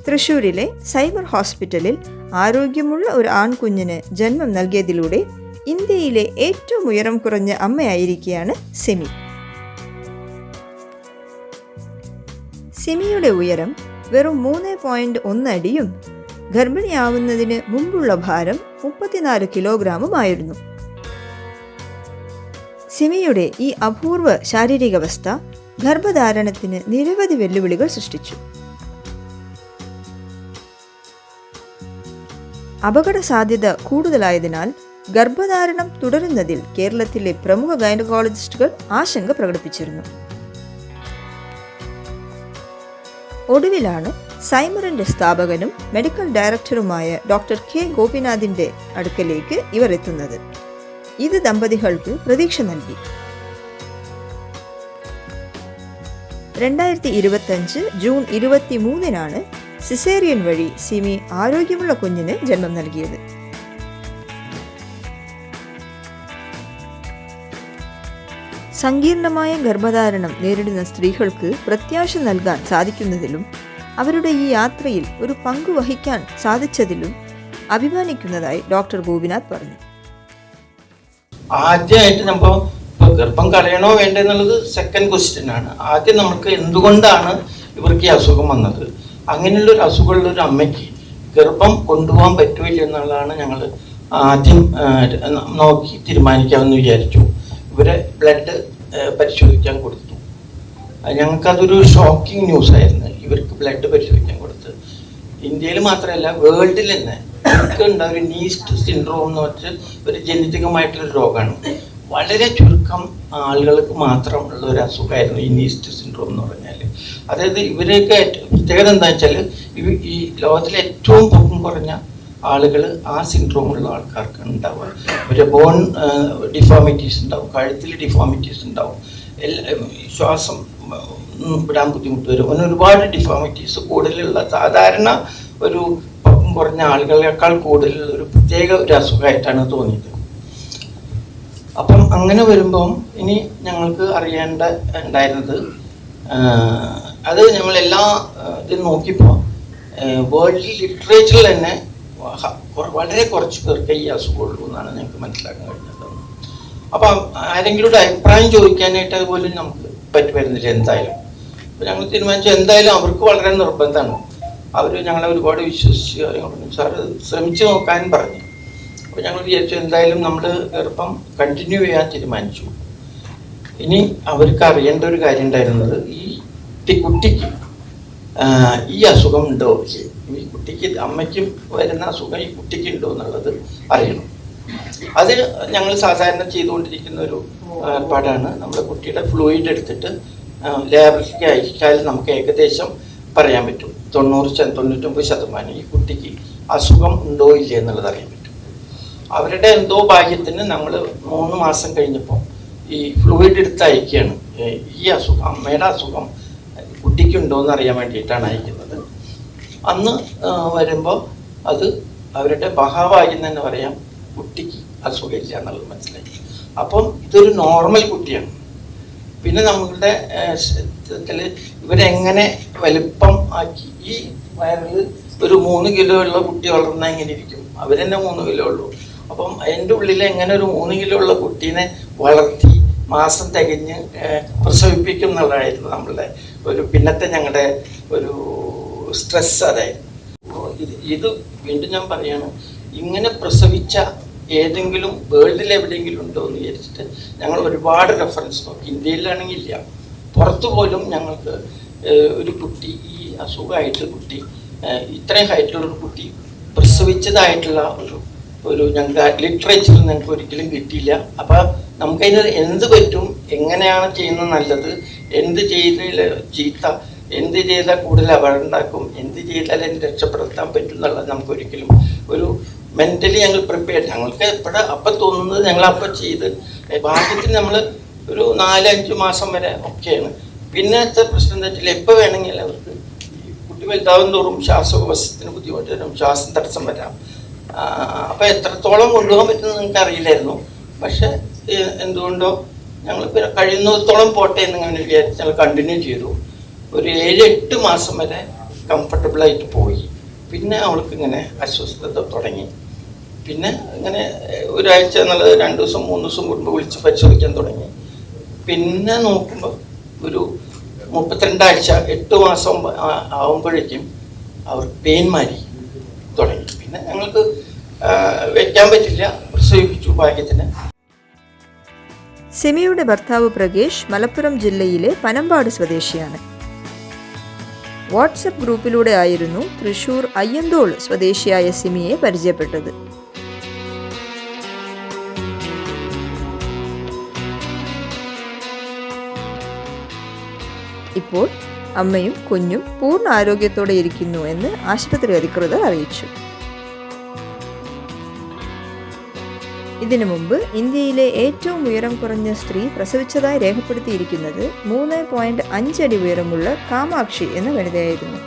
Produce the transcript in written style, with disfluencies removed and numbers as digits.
തൃശ്ശൂരിലെ സൈബർ ഹോസ്പിറ്റലിൽ ആരോഗ്യമുള്ള ഒരു ആൺകുഞ്ഞിന് ജന്മം നൽകിയതിലൂടെ ഇന്ത്യയിലെ ഏറ്റവും ഉയരം കുറഞ്ഞ അമ്മയായിരിക്കുകയാണ് സിമി. സിമിയുടെ ഉയരം വെറും 3.1 അടിയും ഗർഭിണിയാവുന്നതിന് മുമ്പുള്ള ഭാരം 34 കിലോഗ്രാമുമായിരുന്നു. സിമിയുടെ ഈ അപൂർവ ശാരീരികാവസ്ഥ ഗർഭധാരണത്തിന് നിരവധി വെല്ലുവിളികൾ സൃഷ്ടിച്ചു. അപകട സാധ്യത കൂടുതലായതിനാൽ ഗർഭധാരണം തുടരുന്നതിൽ കേരളത്തിലെ പ്രമുഖ ഗൈനക്കോളജിസ്റ്റുകൾ ആശങ്ക പ്രകടിപ്പിച്ചിരുന്നു. ഒടുവിലാണ് സൈമറിന്റെ സ്ഥാപകനും മെഡിക്കൽ ഡയറക്ടറുമായ ഡോക്ടർ കെ ഗോപിനാഥിന്റെ അടുക്കലേക്ക് ഇവർ എത്തുന്നത്. ഇത് ദമ്പതികൾക്ക് പ്രതീക്ഷ നൽകി. 2025 ജൂൺ 23 സിസേറിയൻ വഴി സിമി ആരോഗ്യമുള്ള കുഞ്ഞിന് ജന്മം നൽകിയത്. സങ്കീർണമായ ഗർഭധാരണം നേരിടുന്ന സ്ത്രീകൾക്ക് പ്രത്യാശ നൽകാൻ സാധിക്കുന്നതിലും അവരുടെ ഈ യാത്രയിൽ ഒരു പങ്കു വഹിക്കാൻ സാധിച്ചതിലും അഭിമാനിക്കുന്നതായി ഡോക്ടർ ഗോപിനാഥ് പറഞ്ഞു. ആദ്യമായിട്ട് നമ്മൾ ഗർഭം കളയണോ വേണ്ടെന്നുള്ളത് സെക്കൻഡ് ക്വസ്റ്റ്യൻ ആണ്. ആദ്യം നമുക്ക് എന്തുകൊണ്ടാണ് ഇവർക്ക് ഈ അസുഖം വന്നത്, അങ്ങനെയുള്ള ഒരു അസുഖമുള്ള ഒരു അമ്മയ്ക്ക് ഗർഭം കൊണ്ടുപോകാൻ പറ്റുമില്ല എന്നുള്ളതാണ് ഞങ്ങൾ ആദ്യം നോക്കി തീരുമാനിക്കാമെന്ന് വിചാരിച്ചു. ഇവരെ ബ്ലഡ് പരിശോധിക്കാൻ കൊടുത്തു. ഞങ്ങൾക്കതൊരു ഷോക്കിംഗ് ന്യൂസ് ആയിരുന്നു. ഇവർക്ക് ബ്ലഡ് പരിശോധിക്കാൻ കൊടുത്ത് ഇന്ത്യയിൽ മാത്രമല്ല വേൾഡിൽ തന്നെ ഇവർക്ക് ഉണ്ടായ ഒരു നീസ്റ്റ് സിൻഡ്രോം എന്ന് വെച്ചാൽ ഒരു ജനിതകമായിട്ടുള്ള രോഗമാണ്. വളരെ ചുരുക്കം ആളുകൾക്ക് മാത്രം ഉള്ള ഒരു അസുഖമായിരുന്നു ഈ നീസ്റ്റ് സിൻഡ്രോം എന്ന് പറഞ്ഞാൽ. അതായത് ഇവരെയൊക്കെ പ്രത്യേകത എന്താ വെച്ചാൽ ഈ ലോകത്തിലെ ഏറ്റവും പൊക്കം കുറഞ്ഞ ആളുകൾ ആ സിൻഡ്രോമുള്ള ആൾക്കാർക്കാണ് ഉണ്ടാവുക. ഒരു ബോൺ ഡിഫോമിറ്റീസ് ഉണ്ടാവും, കഴുത്തിൽ ഡിഫോമിറ്റീസ് ഉണ്ടാവും, ശ്വാസം വിടാൻ ബുദ്ധിമുട്ട് വരും, അങ്ങനെ ഒരുപാട് ഡിഫോമിറ്റീസ് കൂടുതലുള്ള സാധാരണ ഒരു പൊക്കം കുറഞ്ഞ ആളുകളെക്കാൾ കൂടുതൽ ഒരു പ്രത്യേക ഒരു അസുഖമായിട്ടാണ് തോന്നിയത്. അപ്പം അങ്ങനെ വരുമ്പം ഇനി ഞങ്ങൾക്ക് അറിയേണ്ട ഉണ്ടായിരുന്നത് അത് ഞങ്ങളെല്ലാ ഇത് നോക്കിയപ്പോൾ വേൾഡ് ലിറ്ററേച്ചറിൽ തന്നെ വളരെ കുറച്ച് പേർക്ക് ഈ അസുഖമുള്ളൂ എന്നാണ് ഞങ്ങൾക്ക് മനസ്സിലാക്കാൻ കഴിഞ്ഞത്. അപ്പം ആരെങ്കിലും ഒരു അഭിപ്രായം ചോദിക്കാനായിട്ട് അതുപോലെ നമുക്ക് പറ്റുമായിരുന്നില്ല എന്തായാലും. അപ്പം ഞങ്ങൾ തീരുമാനിച്ചു എന്തായാലും അവർക്ക് വളരെ നിർബന്ധമാണ്. അവർ ഞങ്ങളെ ഒരുപാട് വിശ്വസിച്ച് സാറ് ശ്രമിച്ചു നോക്കാൻ പറഞ്ഞു. അപ്പോൾ ഞങ്ങൾ വിചാരിച്ചു എന്തായാലും നമ്മൾ ഗർഭം കണ്ടിന്യൂ ചെയ്യാൻ തീരുമാനിച്ചു. ഇനി അവർക്ക് അറിയേണ്ട ഒരു കാര്യം ഉണ്ടായിരുന്നത് ഈ കുട്ടിക്ക് ഈ അസുഖം ഉണ്ടോ, ഈ കുട്ടിക്ക് അമ്മയ്ക്കും വരുന്ന അസുഖം ഈ കുട്ടിക്ക് ഉണ്ടോ എന്നുള്ളത് അറിയണം. അത് ഞങ്ങൾ സാധാരണ ചെയ്തുകൊണ്ടിരിക്കുന്ന ഒരു ഏർപ്പാടാണ്. നമ്മുടെ കുട്ടിയുടെ ഫ്ലൂയിഡ് എടുത്തിട്ട് ലാബിലേക്ക് അയച്ചാൽ നമുക്ക് ഏകദേശം പറയാൻ പറ്റും 99% ഈ കുട്ടിക്ക് അസുഖം ഉണ്ടോ ഇല്ല എന്നുള്ളത് അറിയാൻ പറ്റും. അവരുടെ എന്തോ ഭാഗ്യത്തിന് നമ്മൾ 3 മാസം കഴിഞ്ഞപ്പോൾ ഈ ഫ്ലൂയിഡ് എടുത്ത് അയക്കുകയാണ്. ഈ അസുഖം അമ്മയുടെ അസുഖം കുട്ടിക്കുണ്ടോ എന്ന് അറിയാൻ വേണ്ടിയിട്ടാണ് അയക്കുന്നത്. അന്ന് വരുമ്പോൾ അത് അവരുടെ മഹാഭാഗ്യം തന്നെ പറയാം, കുട്ടിക്ക് അസുഖമില്ല എന്നുള്ളത് മനസ്സിലായി. അപ്പം ഇതൊരു നോർമൽ കുട്ടിയാണ്. പിന്നെ നമ്മളുടെ ഇവരെങ്ങനെ വലുപ്പം ആക്കി ഈ വയറിൽ ഒരു 3 കിലോ ഉള്ള കുട്ടി വളർന്നാൽ എങ്ങനെ ഇരിക്കും, അവരെന്നെ 3 കിലോ ഉള്ളൂ. അപ്പം അതിൻ്റെ ഉള്ളിൽ എങ്ങനെ ഒരു 3 കിലോ ഉള്ള കുട്ടീനെ വളർത്തി മാസം തികഞ്ഞ് പ്രസവിപ്പിക്കും എന്നുള്ളതായിരുന്നു നമ്മളുടെ ഒരു പിന്നത്തെ ഞങ്ങളുടെ ഒരു സ്ട്രെസ്. അതായിരുന്നു ഇത് വീണ്ടും ഞാൻ പറയാണ്, ഇങ്ങനെ പ്രസവിച്ച ഏതെങ്കിലും വേൾഡിൽ എവിടെയെങ്കിലും ഉണ്ടോ എന്ന് വിചാരിച്ചിട്ട് ഞങ്ങൾ ഒരുപാട് റെഫറൻസ് നോക്കി. ഇന്ത്യയിലാണെങ്കിൽ ഇല്ല, പുറത്തു പോലും ഞങ്ങൾക്ക് ഒരു കുട്ടി ഈ അസുഖമായിട്ട് കുട്ടി ഇത്രയും ഹൈറ്റുള്ളൊരു കുട്ടി പ്രസവിച്ചതായിട്ടുള്ള ഒരു ഞങ്ങൾക്ക് ലിറ്ററേച്ചറിൽ ഞങ്ങൾക്ക് ഒരിക്കലും കിട്ടിയില്ല. അപ്പം നമുക്കതിന് എന്ത് പറ്റും, എങ്ങനെയാണ് ചെയ്യുന്നത് നല്ലത്, എന്ത് ചെയ്തതിൽ ചീത്ത, എന്ത് ചെയ്താൽ കൂടുതൽ അപകടം ഉണ്ടാക്കും, എന്ത് ചെയ്താൽ അതിന് രക്ഷപ്പെടുത്താൻ പറ്റും എന്നുള്ളത് നമുക്കൊരിക്കലും ഒരു മെൻ്റലി ഞങ്ങൾ പ്രിപ്പയർഡ്. ഞങ്ങൾക്ക് എപ്പോഴും അപ്പം തോന്നുന്നത് ഞങ്ങളപ്പം ചെയ്ത് ഭാഗ്യത്തിന് നമ്മൾ ഒരു 4-5 മാസം വരെ ഒക്കെയാണ്. പിന്നത്തെ പ്രശ്നം എന്താ വെച്ചാൽ എപ്പോൾ വേണമെങ്കിൽ അവർക്ക് കുട്ടി വലുതാവും തോറും ശ്വാസോപസത്തിന് ബുദ്ധിമുട്ട് വരും, ശ്വാസം തടസ്സം വരാം. അപ്പം എത്രത്തോളം കൊണ്ടുപോകാൻ പറ്റുമെന്ന് നിങ്ങൾക്ക് അറിയില്ലായിരുന്നു. പക്ഷെ എന്തുകൊണ്ടോ ഞങ്ങൾ പിന്നെ കഴിയുന്നിടത്തോളം പോട്ടെ എന്നിങ്ങനെ വിചാരിച്ച് ഞങ്ങൾ കണ്ടിന്യൂ ചെയ്തു. ഒരു 7-8 മാസം വരെ കംഫർട്ടബിളായിട്ട് പോയി. പിന്നെ അവൾക്ക് ഇങ്ങനെ അസ്വസ്ഥത തുടങ്ങി. പിന്നെ ഇങ്ങനെ ഒരാഴ്ച എന്നുള്ളത് 2 ദിവസം 3 ദിവസം കൂടുമ്പോൾ വിളിച്ച് പരിശോധിക്കാൻ തുടങ്ങി. പിന്നെ നോക്കുമ്പോൾ ഒരു 32 ആഴ്ച 8 മാസം ആവുമ്പോഴേക്കും അവർ പെയിൻ മാറി തുടങ്ങി. പിന്നെ ഞങ്ങൾക്ക് വെക്കാൻ പറ്റില്ല, പ്രസവിപ്പിച്ചു ഭാഗ്യത്തിന്. സിമിയുടെ ഭർത്താവ് പ്രകേഷ് മലപ്പുറം ജില്ലയിലെ പനമ്പാട് സ്വദേശിയാണ്. വാട്സപ്പ് ഗ്രൂപ്പിലൂടെ ആയിരുന്നു തൃശൂർ അയ്യന്തോൾ സ്വദേശിയായ സിമിയെ പരിചയപ്പെട്ടത്. ഇപ്പോൾ അമ്മയും കുഞ്ഞും പൂർണ്ണ ആരോഗ്യത്തോടെ ഇരിക്കുന്നു എന്ന് ആശുപത്രി അധികൃതർ അറിയിച്ചു. ഇതിനു മുമ്പ് ഇന്ത്യയിലെ ഏറ്റവും ഉയരം കുറഞ്ഞ സ്ത്രീ പ്രസവിച്ചതായി രേഖപ്പെടുത്തിയിരിക്കുന്നത് 3.5 അടി ഉയരമുള്ള കാമാക്ഷി എന്ന വനിതയായിരുന്നു.